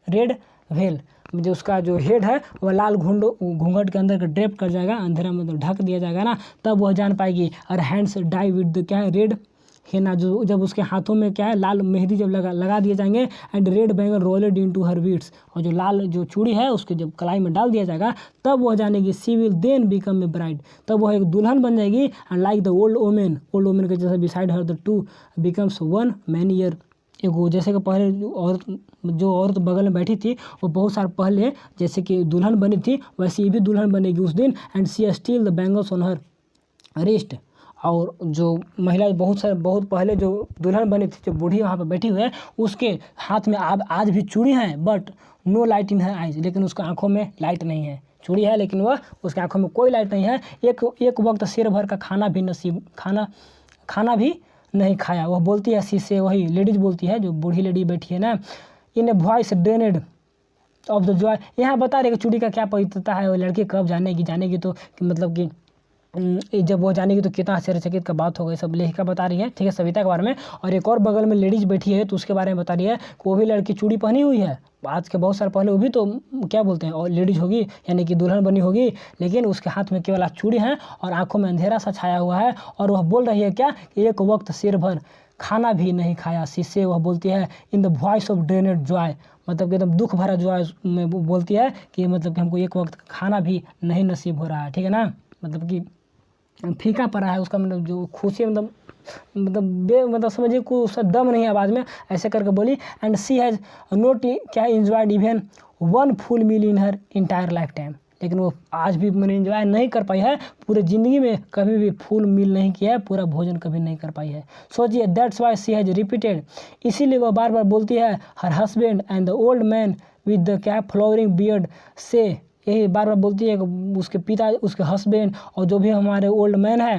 red veil, जो उसका जो हेड है वह लाल घूंघट के अंदर ड्रेप कर जाएगा, अंधेरा में ढक दिया जाएगा ना, तब वह जान पाएगी। और हैंड्स डाई विद क्या है, रेड हेना, जो जब उसके हाथों में क्या है, लाल मेहंदी जब लगा दिए जाएंगे। And red bangle rolled into her weeds, और जो लाल जो चूड़ी है उसके जब कलाई में डाल दिया जाएगा, तब वह जानेगी। She will then become a bride, तब वह एक दुल्हन बन जाएगी। And like the old women के जैसे beside her the two becomes one many year, एक वो जैसे कि पहले जो औरत बगल में बैठी थी वो बहुत साल पहले जैसे कि दुल्हन बनी थी, वैसे ये भी दुल्हन बनेगी उस दिन। And she still the bangles on her wrist, और जो महिला बहुत पहले जो दुल्हन बनी थी, जो बूढ़ी वहाँ पर बैठी हुई है, उसके हाथ में आज भी चूड़ी हैं, but no light in her eyes, लेकिन उसके आंखों में लाइट नहीं है। चूड़ी है लेकिन वह उसके आंखों में कोई लाइट नहीं है। एक वक्त सिर भर का खाना भी नहीं खाया, वह बोलती है शीशे, वही लेडीज बोलती है, जो बूढ़ी लेडी बैठी है ना। In a voice drained of the joy, यहाँ बता रहे कि चूड़ी का क्या पवित्रता है, वो लड़की कब जानेगी तो मतलब कि जब वो जानेगी तो कितना आश्चर्यचकित का बात होगा, सब लेखिका बता रही है, ठीक है, सविता के बारे में। और एक और बगल में लेडीज बैठी है, तो उसके बारे में बता रही है कि वो भी लड़की चूड़ी पहनी हुई है, आज के बहुत साल पहले वो भी तो क्या बोलते हैं, और लेडीज होगी, यानी कि दुल्हन बनी होगी, लेकिन उसके हाथ में केवल चूड़ी है और आंखों में अंधेरा सा छाया हुआ है। और वह बोल रही है क्या, कि एक वक्त सिर भर खाना भी नहीं खाया शीशे, वह बोलती है in the voice of drained joy, मतलब कि एकदम दुख भरा जॉय में बोलती है कि मतलब कि हमको एक वक्त खाना भी नहीं नसीब हो रहा है, ठीक है ना, मतलब कि फीका पड़ा है उसका, मतलब जो खुशी मतलब समझिए को उसका दम नहीं है आवाज़ में, ऐसे करके बोली। एंड सी हैज़ नोट क्या enjoyed even one full meal in her entire life time, लेकिन वो आज भी मैंने इंजॉय नहीं कर पाई है, पूरे ज़िंदगी में कभी भी फुल मील नहीं किया है, पूरा भोजन कभी नहीं कर पाई है। सोचिए, that's why she has repeated, इसीलिए वह बार बार बोलती है her husband and the old man with the क्या फ्लोरिंग बियर्ड से, यही बार बार बोलती है कि उसके पिता, उसके हस्बैंड और जो भी हमारे ओल्ड मैन है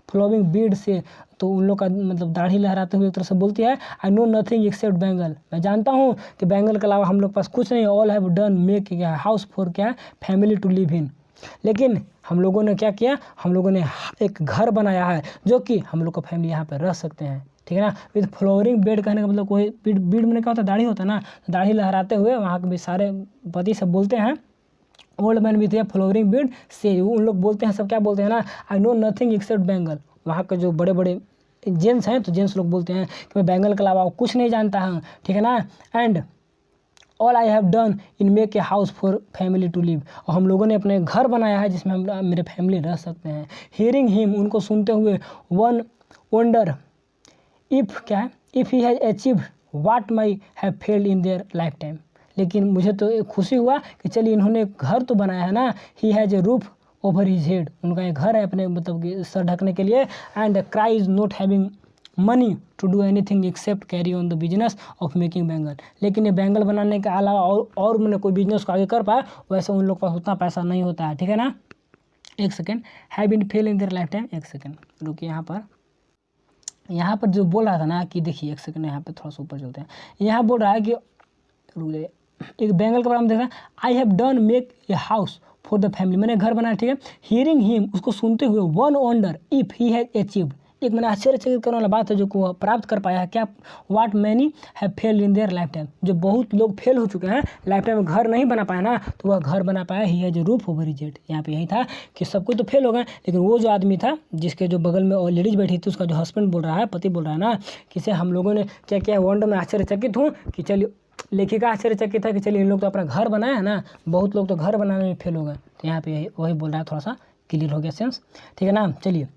फ्लोइंग बीड से, तो उन लोग का मतलब दाढ़ी लहराते हुए एक तरह से बोलती है I know nothing accept bangle, मैं जानता हूँ कि बैंगल के अलावा हम लोग पास कुछ नहीं, ऑल हैव डन मेक क्या हाउस फॉर क्या है फैमिली टू लिव इन। लेकिन हम लोगों ने क्या किया, हम लोगों ने एक घर बनाया है जो कि हम लोग का फैमिली यहाँ पर रह सकते हैं, ठीक है ना। विद फ्लोरिंग बेड कहने का मतलब कोई बीड में क्या होता है, दाढ़ी होता है ना, दाढ़ी लहराते हुए वहाँ के भी सारे पति सब बोलते हैं old man with A flooring Beed से, उन लोग बोलते हैं सब क्या बोलते हैं ना I know nothing accept bangle. वहाँ के जो बड़े बड़े जेंट्स हैं तो जेंट्स लोग बोलते हैं कि मैं बैंगल के अलावा कुछ नहीं जानता हूँ, ठीक है ना। And all I have done in make a house for family to live, और हम लोगों ने अपने घर बनाया है जिसमें हम मेरे फैमिली रह सकते हैं। हियरिंग हिम, उनको सुनते हुए, वन वंडर इफ़ क्या है if he has achieved what my have failed in their life time. लेकिन मुझे तो खुशी हुआ कि चलिए इन्होंने घर तो बनाया है ना, he has a roof over his head, उनका एक घर है अपने मतलब कि सर ढकने के लिए। And cry is not having money to do anything except carry on the business of making bangle, लेकिन ये बैंगल बनाने के अलावा और मैंने कोई बिजनेस को आगे कर पाया, वैसे उन लोग के पास उतना पैसा नहीं होता है, ठीक है ना। एक second, have been fail in their life time, एक सेकेंड रुकिए। यहाँ पर जो बोल रहा था ना कि देखिए एक सेकंड, यहाँ पे थोड़ा सा ऊपर चलते हैं। यहाँ बोल रहा है कि एक बैंगल के बारे में देख रहा है, आई have done make a house for the family, मैंने घर बनाया, ठीक है। हियरिंग हिम, उसको सुनते हुए, one wonder if he has achieved, एक मैंने आश्चर्यचकित करने वाला बात है जो को वह प्राप्त कर पाया है क्या, what many have failed in their life time, जो बहुत लोग फेल हो चुके हैं लाइफ टाइम में घर नहीं बना पाया ना, तो वह घर बना पाया। He has a roof over his head, यहाँ पे यही था कि सब कुछ तो फेल हो गए, लेकिन वो जो आदमी था जिसके जो बगल में और लेडीज बैठी थी, उसका जो हस्बैंड बोल रहा है, पति बोल रहा है ना, कि से हम लोगों ने क्या किया, वंडर में आश्चर्यचकित हूँ कि चलिए, लेखिका आश्चर्यचकित है कि चलिए इन लोग तो अपना घर बनाया है ना, बहुत लोग तो घर बनाने में फेल हो गए, तो यहाँ पे वही बोल रहा है, थोड़ा सा क्लियर हो गया सेंस, ठीक है ना। चलिए,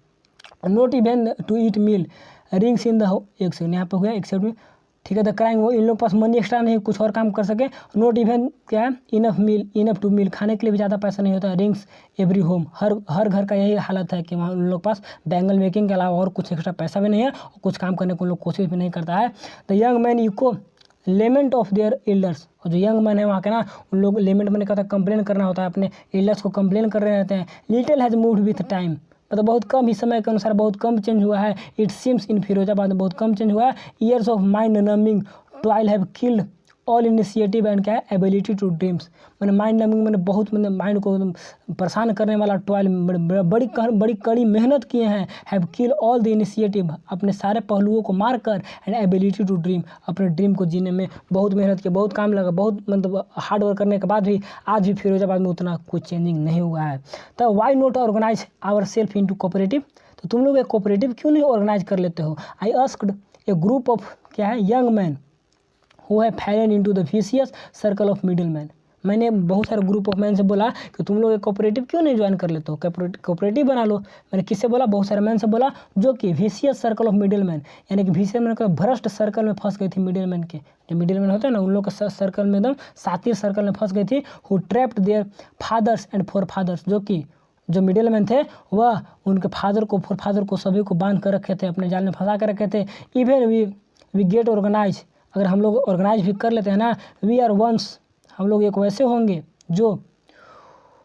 not even to eat meal rings in the, एक सेकंड यहाँ पे हो गया एक सेकंड में, ठीक है। द क्राइम, वो इन लोग पास मनी एक्स्ट्रा नहीं कुछ और काम कर सके। नोट इवन क्या है, इनफ टू मील, खाने के लिए भी ज़्यादा पैसा नहीं होता। रिंग्स एवरी होम, हर घर का यही हालत है कि वहाँ उन लोग पास बैंगल मेकिंग के अलावा और कुछ एक्स्ट्रा पैसा भी नहीं है, और कुछ काम करने को उन लोग कोशिश भी नहीं करता है। The young man echo lament of their elders, और जो यंग मैन है वहाँ के ना, उन लोग लेमेंट मैंने कहा था कंप्लेन करना होता है, अपने एल्डर्स को कंप्लेन कर रहे रहते हैं। Little has moved with time, मतलब बहुत कम ही समय के अनुसार बहुत कम चेंज हुआ है। इट सीम्स इन फिरोजाबाद में बहुत कम चेंज हुआ है। Years of mind numbing toil have killed all initiative and क्या है एबिलिटी टू ड्रीम्स, मैंने माइंड नमिंग मैंने बहुत मैंने माइंड को परेशान करने वाला टॉयल, बड़ी कड़ी मेहनत किए हैं। Have kill all the initiative, अपने सारे पहलुओं को मार कर, एंड एबिलिटी टू ड्रीम, अपने ड्रीम को जीने में बहुत मेहनत किया, बहुत काम लगा, बहुत मतलब हार्ड वर्क करने के बाद भी आज भी फिरोजाबाद में उतना कुछ चेंजिंग नहीं हुआ है। तो why not organize our self into cooperative, तो तुम लोग एक कोऑपरेटिव क्यों नहीं ऑर्गेनाइज कर लेते हो। I asked A group of क्या है young man who have Fallon into the vicious circle of middle man, मैंने बहुत सारे ग्रुप ऑफ मैन से बोला कि तुम लोग एक कोऑपरेटिव क्यों नहीं ज्वाइन कर लेते हो, कोऑपरेटिव बना लो। मैंने किससे बोला, बहुत सारे मैन से बोला जो कि vicious circle of middle man, यानी कि विशियस मैन का भ्रष्ट सर्कल में फंस गई थी मिडिल मैन के, जो मिडिल मैन होते हैं ना उन लोग का सर्कल में एकदम सातिर सर्कल में फंस गई थी। Who trapped their fathers and forefathers, जो कि जो मिडिल मैन थे वह उनके फादर को फोर फादर को सभी को बांध कर रखे थे, अपने जाल में फंसा कर रखे थे। इवन वी गेट ऑर्गेनाइज, अगर हम लोग ऑर्गेनाइज भी कर लेते हैं ना, वी आर वंस, हम लोग एक वैसे होंगे जो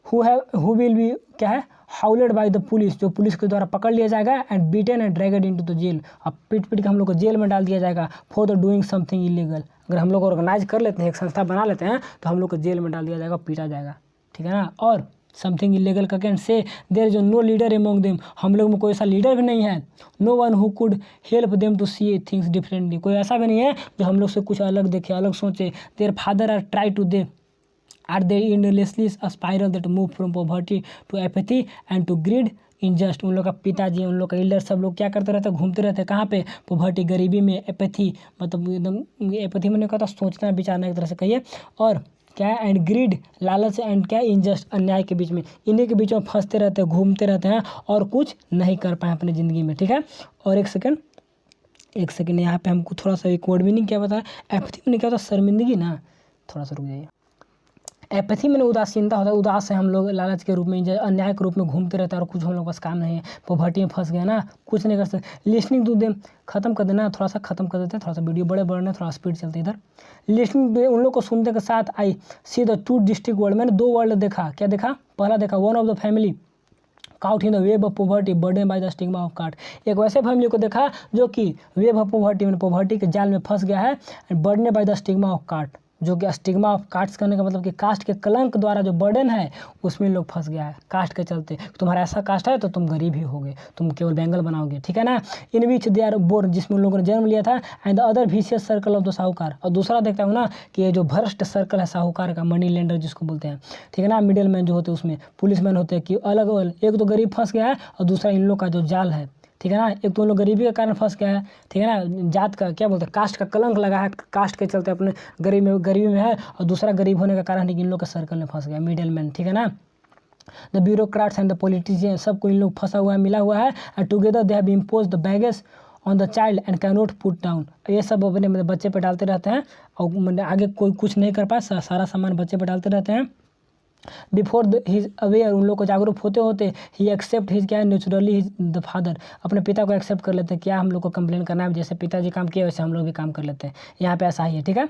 हु विल बी क्या है हाउलेड बाय द पुलिस, जो पुलिस के द्वारा पकड़ लिया जाएगा, and beaten and dragged into the jail, अब पीट के हम लोग को जेल में डाल दिया जाएगा for the doing something illegal. अगर हम लोग ऑर्गेनाइज कर लेते हैं, एक संस्था बना लेते हैं, तो हम लोग को जेल में डाल दिया जाएगा, पीटा जाएगा, ठीक है ना। और समथिंग इलीगल का can say there is no leader among them, हम लोग में कोई ऐसा लीडर भी नहीं है। No one who could help them to see things differently, कोई ऐसा भी नहीं है जो हम लोग से कुछ अलग देखे, अलग सोचे। Their father are try to the are there endlessly a spiral that move from poverty to apathy and to greed unjust, उन लोग का पिताजी, उन लोग का एल्डर, सब लोग क्या करते रहते, घूमते रहते कहाँ पे, पॉवर्टी गरीबी में, एपैथी मतलब एकदम एपैथी मैंने कहा था सोचना विचारना एक तरह से कहिए, और क्या है एंड ग्रीड लालच, एंड क्या इनजस्ट अन्याय के बीच में, इन्हीं के बीच में फंसते रहते हैं, घूमते रहते हैं और कुछ नहीं कर पाए अपनी ज़िंदगी में, ठीक है। और एक सेकंड यहाँ पे हमको थोड़ा सा एक वर्ड मीनिंग क्या बताया, एपैथी में क्या होता है शर्मिंदगी ना, थोड़ा सा रुक जाइए। एपैथी में उदासीनता होता है, उदास है हम लोग, लालच के रूप में, अन्याय के रूप में घूमते रहते हैं और कुछ हम लोग पास काम नहीं है, पॉवर्टी में फंस गया ना, कुछ नहीं कर सकते। लिसनिंग टू देम, खत्म कर देना, थोड़ा सा खत्म कर देते हैं, थोड़ा सा वीडियो बड़े बढ़ने, थोड़ा स्पीड चलते इधर। लिसनिंग टू उन लोग को सुनने के साथ I see the two district world, मैंने दो वर्ल्ड देखा, क्या देखा, पहला देखा one of the family caught in the web of poverty burden by the stigma of caste. एक वैसे फैमिली को देखा जो कि वेब ऑफ पॉवर्टी में पॉवर्टी के जाल में फंस गया है, burden by the stigma of caste, जो कि स्टिग्मा ऑफ कास्ट करने का मतलब कि कास्ट के कलंक द्वारा जो बर्डन है उसमें लोग फंस गया है कास्ट के चलते। तुम्हारा ऐसा कास्ट है तो तुम गरीब ही होगे, तुम केवल बेंगल बनाओगे, ठीक है ना। इन विच दे आर बोर्न, जिसमें उन लोगों ने जन्म लिया था, and the other vicious circle of the साहूकार। और दूसरा देखता हूँ ना कि ये जो भ्रष्ट सर्कल है साहूकार का, मनी लेंडर जिसको बोलते हैं, ठीक है ना, मिडिल मैन जो होते हैं उसमें पुलिस मैन होते हैं, कि अलग अलग एक तो गरीब फंस गया है और दूसरा इन लोग का जो जाल है, ठीक है ना। एक तो उन लोग गरीबी के कारण फंस गया है, ठीक है ना, जात का क्या बोलते हैं, कास्ट का कलंक लगा है, कास्ट के चलते अपने गरीबी में है, और दूसरा गरीब होने का कारण है कि इन लोग के सर्कल में फंस गया, मिडिल मैन, ठीक है ना। The bureaucrats and the politician, सबको इन लोग फंसा हुआ है, मिला हुआ है, and together they have impose the baggage on the child and can not put down. ये सब अपने मतलब बच्चे पे डालते रहते हैं और मतलब आगे कोई कुछ नहीं कर पाए, सारा सामान बच्चे पे डालते रहते हैं। बिफोर हिज अवेयर, उन लोग को जागरूक होते होते ही एक्सेप्ट हिज क्या है, नेचुरली हिज द फादर, अपने पिता को एक्सेप्ट कर लेते हैं। क्या हम लोग को कंप्लेन करना है, जैसे पिताजी काम किए वैसे हम लोग भी काम कर लेते हैं, यहाँ पे ऐसा ही है, ठीक है।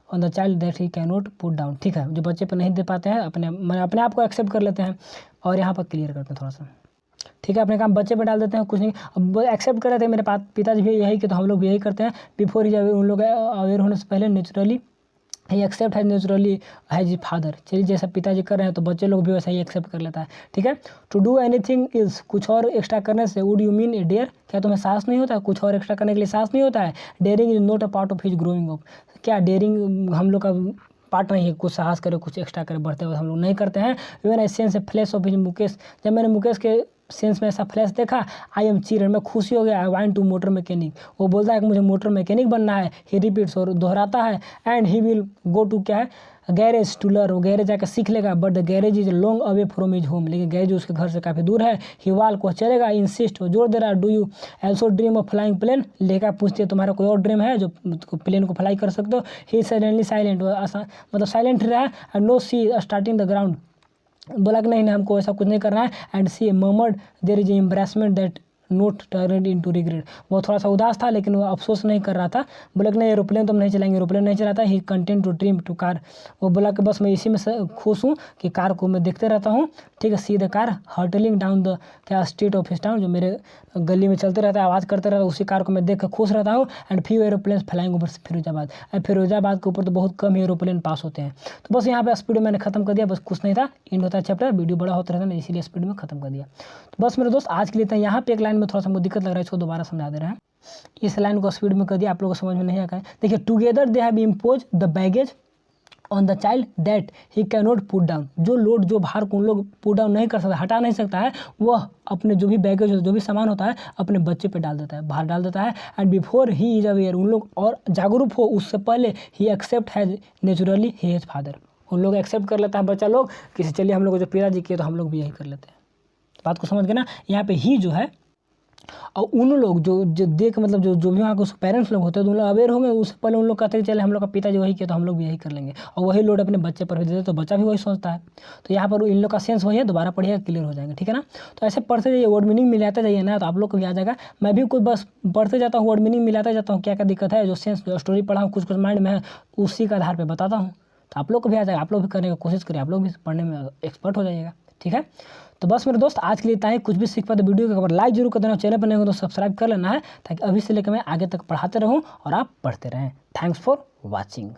On the child that he can not put down, ठीक है, जो बच्चे पर नहीं दे पाते हैं अपने आप को एक्सेप्ट कर लेते हैं। और यहाँ पर क्लियर करते हैं थोड़ा सा, ठीक है, अपने काम बच्चे पे डाल देते हैं, कुछ नहीं, अब एक्सेप्ट कर लेते हैं, मेरे पिताजी भी यही कि तो हम लोग भी यही करते हैं। बिफोर ही उन लोग अवेयर होने से पहले नेचुरली ही एक्सेप्ट है, नेचुरली हैज फादर, चलिए जैसा पिताजी कर रहे हैं तो बच्चे लोग भी वैसा ही एक्सेप्ट कर लेता है, ठीक है। टू डू एनीथिंग इज, कुछ और एक्स्ट्रा करने से, would you mean a dare, क्या तुम्हें साहस नहीं होता है, कुछ और एक्स्ट्रा करने के लिए साहस नहीं होता है। Daring is not a part of his growing up, क्या डेयरिंग हम लोग का पार्ट नहीं है, कुछ साहस करे, कुछ एक्स्ट्रा करे, बढ़ते हुए हम लोग नहीं करते हैं। Even I sense A flash of his Mukesh, जब मैंने मुकेश के सेंस में ऐसा फ्लैश देखा, आई एम चिल्ड्रन, मैं खुशी हो गया, I want to motor mechanic, वो बोलता है कि मुझे मोटर मैकेनिक बनना है, ही रिपीट्स और दोहराता है, and he will go to क्या है, गैरेज टू लर्न, वो गैरेज जाकर सीख लेगा, but the garage is long away from his home, लेकिन गैरेज उसके घर से काफ़ी दूर है। ही वाल को चलेगा, इंसिस्ट, वो जोर दे रहा, do you also dream of flying plane, लेकर पूछती है तुम्हारा कोई और ड्रीम है जो प्लेन को फ्लाई कर सकते हो। ही सडनली साइलेंट, मतलब साइलेंट रहा है, and no she starting the ground, बोला कि नहीं हमको ऐसा कुछ नहीं करना है, and she murmured there is embarrassment that not turn into regret, वो थोड़ा सा उदास था लेकिन वो अफसोस नहीं कर रहा था। बोला कि नहीं एरोप्लेन तो हम नहीं चलाएंगे, एरोप्लेन नहीं चलाता। He content to dream to car, वो बोला कि बस मैं इसी में खुश हूँ कि कार को मैं देखते रहता हूँ, ठीक है। See the car hurtling down the क्या स्ट्रीट ऑफ हिज टाउन, जो मेरे गली में चलते रहता है, आवाज़ करते रहता है, उसी कार को मैं देख कर खुश रहता हूँ। And few aeroplane flying over Firozabad, Firozabad के ऊपर तो बहुत कम ही एरोप्लेन पास होते हैं। तो बस यहाँ पे स्पीड मैंने खत्म कर दिया, बस कुछ नहीं था, एंड होता है चैप्टर, वीडियो बड़ा होता रहता है, इसीलिए स्पीड में खत्म कर दिया। तो बस मेरे दोस्त आज के लिए था, यहाँ पे एक लाइन में थोड़ा सा हमको दिक्कत लग रहा है, इसको दोबारा समझा दे रहे हैं। इस लाइन को स्पीड में कर दिया, आप लोगों को समझ में नहीं आया। देखिए, together they have impose the baggage on the child that he can not put down, जो लोड जो भार को उन लोग पुट डाउन नहीं कर सकता, हटा नहीं सकता है, वह अपने जो भी बैगेज जो भी सामान होता है अपने बच्चे पे डाल देता है, बाहर डाल देता है। And before he is aware, उन लोग और जागरूक हो उससे पहले, he accept has naturally he has father, उन लोग एक्सेप्ट कर लेता है बच्चा लोग कि चलिए हम लोग जो पिताजी किए तो हम लोग भी यही कर लेते हैं। बात को समझ गए ना, यहाँ पे ही जो है, और उन लोग जो देख मतलब जो भी वहाँ के पेरेंट्स लोग होते हैं तो उन लोग अवेयर होंगे, उससे पहले उन लोग कहते हैं चले हम लोग का पिताजी वही किया तो हम लोग भी यही कर लेंगे, और वही लोड अपने बच्चे पर भी देते तो बच्चा भी वही सोचता है। तो यहाँ पर इन लोग का सेंस वही है, दोबारा पढ़िएगा क्लियर हो जाएंगे, ठीक है ना। तो ऐसे पढ़ते जाइए, वर्ड मीनिंग मिलाते जाइए ना, तो आप लोग को भी आ जाएगा। मैं भी कोई बस पढ़ते जाता हूँ, वर्ड मीनिंग मिलाते जाता हूँ, क्या क्या दिक्कत है, जो सेंस जो स्टोरी पढ़ा हूँ कुछ माइंड में है उसी के आधार पर बताता हूँ, तो आप लोग को भी आ जाएगा, आप लोग भी करने की कोशिश करिए, आप लोग भी पढ़ने में एक्सपर्ट हो जाइएगा, ठीक है। तो बस मेरे दोस्त आज के लिए इतना ही, कुछ भी सीख पाते वीडियो के खबर लाइक जरूर कर देना, चैनल पर नहीं हो तो सब्सक्राइब कर लेना है, ताकि अभी से लेकर मैं आगे तक पढ़ाते रहूँ और आप पढ़ते रहें। Thanks for watching.